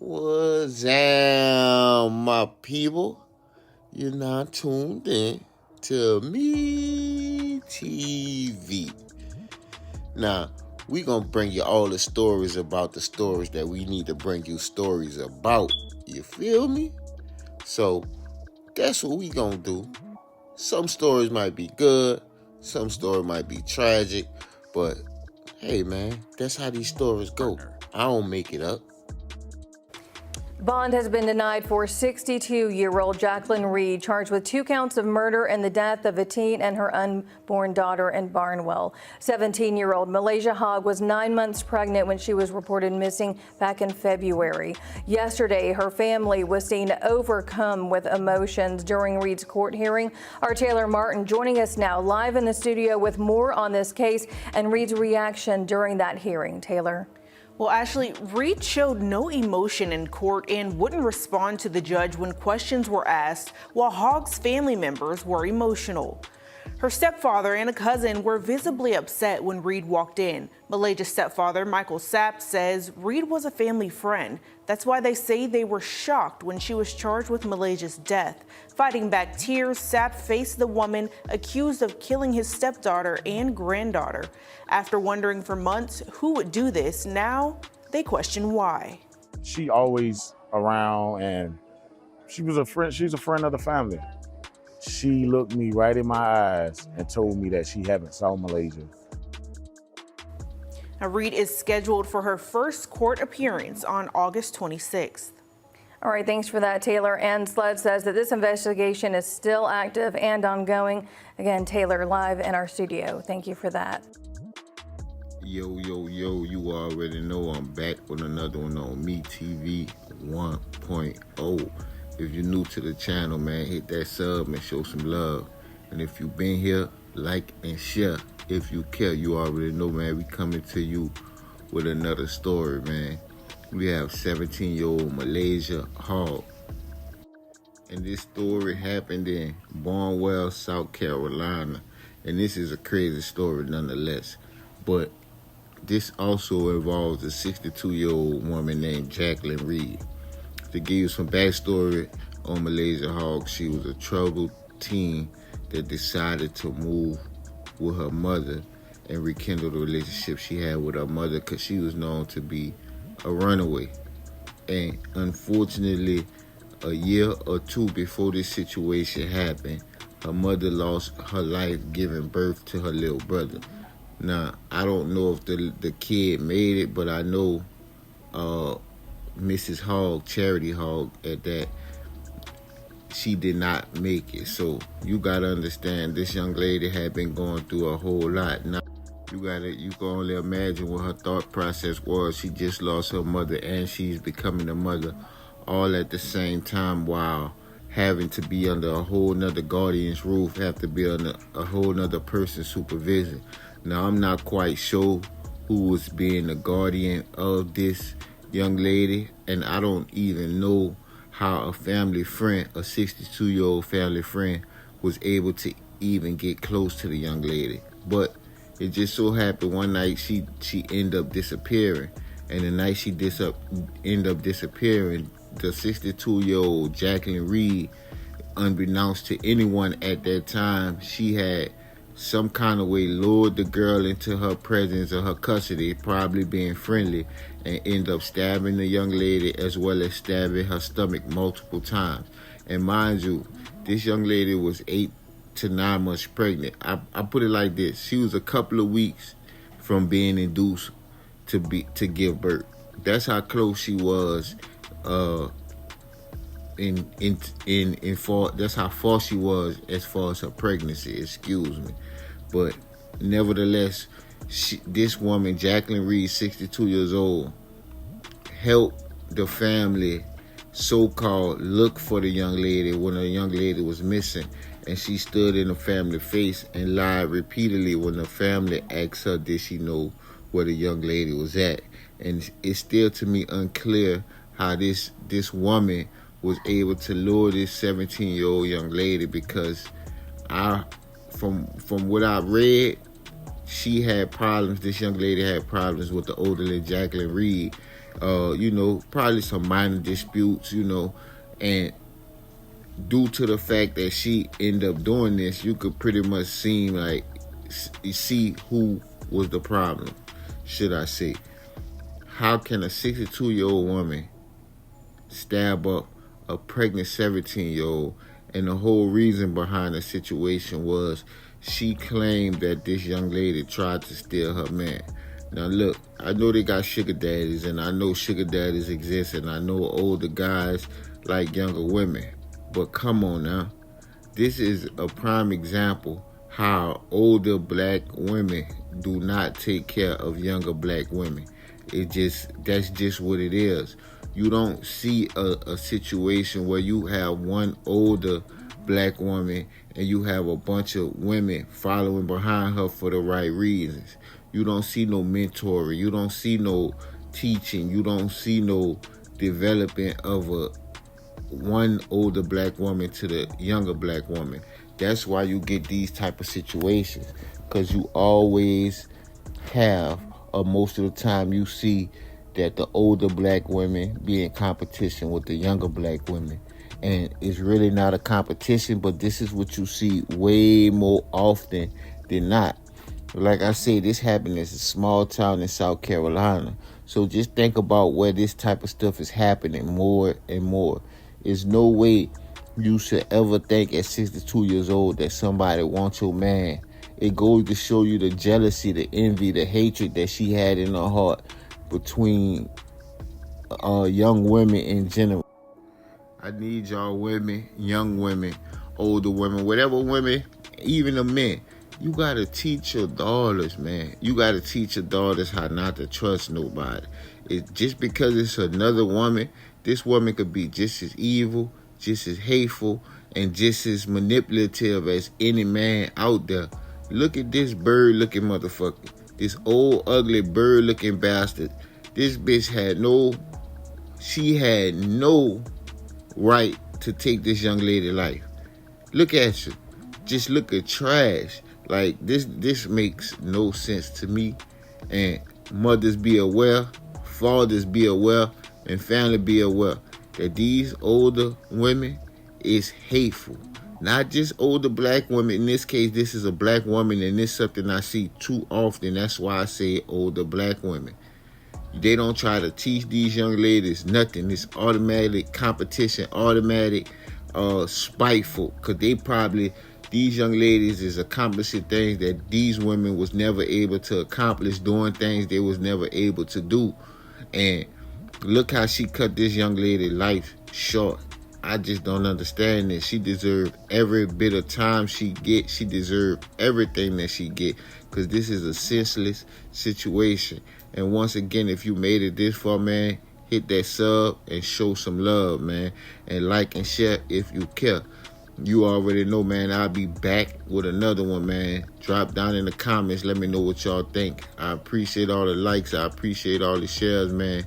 What's up, my people? You're not tuned in to me TV. Now, we gonna bring you all the stories about the stories that we need to bring you stories about. You feel me? So, that's what we gonna do. Some stories might be good, some stories might be tragic, but hey man, that's how these stories go. I don't make it up. Bond has been denied for 62-year-old Jaqueline Reid, charged with 2 counts of murder and the death of a teen and her unborn daughter in Barnwell. 17-year-old MALAYSIA HOGG was 9 months pregnant when she was reported missing back in February. Yesterday, her family was seen overcome with emotions during Reid's court hearing. Our Taylor Martin joining us now live in the studio with more on this case and Reid's reaction during that hearing. Taylor. Well, Ashley, Reid showed no emotion in court and wouldn't respond to the judge when questions were asked, while Hogg's family members were emotional. Her stepfather and a cousin were visibly upset when Reid walked in. Malaysia's stepfather, Michael Sapp, says Reid was a family friend. That's why they say they were shocked when she was charged with Malaysia's death. Fighting back tears, Sapp faced the woman accused of killing his stepdaughter and granddaughter. After wondering for months who would do this, now they question why. She always around, and she was a friend. She's a friend of the family. She looked me right in my eyes and told me that she haven't saw Malaysia. Now, Reid is scheduled for her first court appearance on August 26th. All right, thanks for that, Taylor. And SLED says that this investigation is still active and ongoing. Again, Taylor live in our studio. Thank you for that. Yo, you already know I'm back with another one on Me TV 1.0. If you're new to the channel, man, hit that sub and show some love. And if you've been here, like and share. If you care, you already know, man, we coming to you with another story, man. We have 17-year-old MALAYSIA HOGG. And this story happened in Barnwell, South Carolina. And this is a crazy story nonetheless. But this also involves a 62-year-old woman named Jaqueline Reid. To give you some backstory on MALAYSIA HOGG, she was a troubled teen that decided to move with her mother and rekindle the relationship she had with her mother because she was known to be a runaway. And unfortunately, a year or two before this situation happened, her mother lost her life giving birth to her little brother. Now, I don't know if the kid made it, but I know Mrs. HOGG, Charity HOGG, at that, she did not make it. So you gotta understand, this young lady had been going through a whole lot. Now you can only imagine what her thought process was. She just lost her mother and she's becoming a mother all at the same time, while having to be under a whole nother guardian's roof, have to be under a whole nother person's supervision. Now I'm not quite sure who was being the guardian of this young lady, and I don't even know how a family friend, a 62-year-old family friend, was able to even get close to the young lady. But it just so happened one night she ended up disappearing, and the night she ended up disappearing, the 62-year-old Jaqueline Reid, unbeknownst to anyone at that time, she had some kind of way lured the girl into her presence or her custody, probably being friendly, and end up stabbing the young lady as well as stabbing her stomach multiple times. And mind you, this young lady was 8 to 9 months pregnant. I put it like this: she was a couple of weeks from being induced to give birth. That's how close she was. That's how far she was as far as her pregnancy. Excuse me. But nevertheless, this woman, Jaqueline Reid, 62 years old, helped the family so-called look for the young lady when the young lady was missing. And she stood in the family face and lied repeatedly when the family asked her, did she know where the young lady was at? And it's still to me unclear how this woman was able to lure this 17-year-old young lady, because from what I read, she had problems. This young lady had problems with the older Jaqueline Reid, Probably some minor disputes, and due to the fact that she ended up doing this, you could pretty much see who was the problem, should I say. How can a 62-year-old woman stab up a pregnant 17-year-old? And the whole reason behind the situation was she claimed that this young lady tried to steal her man. Now look, I know they got sugar daddies, and I know sugar daddies exist, and I know older guys like younger women. But come on now. This is a prime example how older black women do not take care of younger black women. That's just what it is. You don't see a situation where you have one older black woman and you have a bunch of women following behind her for the right reasons. You don't see no mentoring. You don't see no teaching. You don't see no development of one older black woman to the younger black woman. That's why you get these type of situations, because you always have, or most of the time you see that the older black women be in competition with the younger black women. And it's really not a competition, but this is what you see way more often than not. Like I say, this happened in a small town in South Carolina. So just think about where this type of stuff is happening more and more. There's no way you should ever think at 62 years old that somebody wants your man. It goes to show you the jealousy, the envy, the hatred that she had in her heart between young women in general. I need y'all women, young women, older women, whatever women, even the men. You got to teach your daughters, man. You got to teach your daughters how not to trust nobody. Just because it's another woman, this woman could be just as evil, just as hateful, and just as manipulative as any man out there. Look at this bird-looking motherfucker. This old, ugly, bird-looking bastard. This bitch had no right to take this young lady's life. Look at you. Just look at trash. Like, this makes no sense to me. And mothers be aware, fathers be aware, and family be aware that these older women is hateful. Not just older black women. In this case, this is a black woman, and it's something I see too often. That's why I say older black women. They don't try to teach these young ladies nothing. It's automatic competition, automatic spiteful. Because these young ladies is accomplishing things that these women was never able to accomplish, doing things they was never able to do. And look how she cut this young lady's life short. I just don't understand this. She deserved every bit of time she get. She deserved everything that she get, because this is a senseless situation. And once again, if you made it this far, man, hit that sub and show some love, man. And like and share if you care. You already know, man, I'll be back with another one, man. Drop down in the comments. Let me know what y'all think. I appreciate all the likes. I appreciate all the shares, man.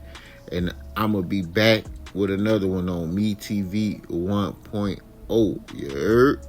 And I'm going to be back with another one on Me TV 1.0. You heard?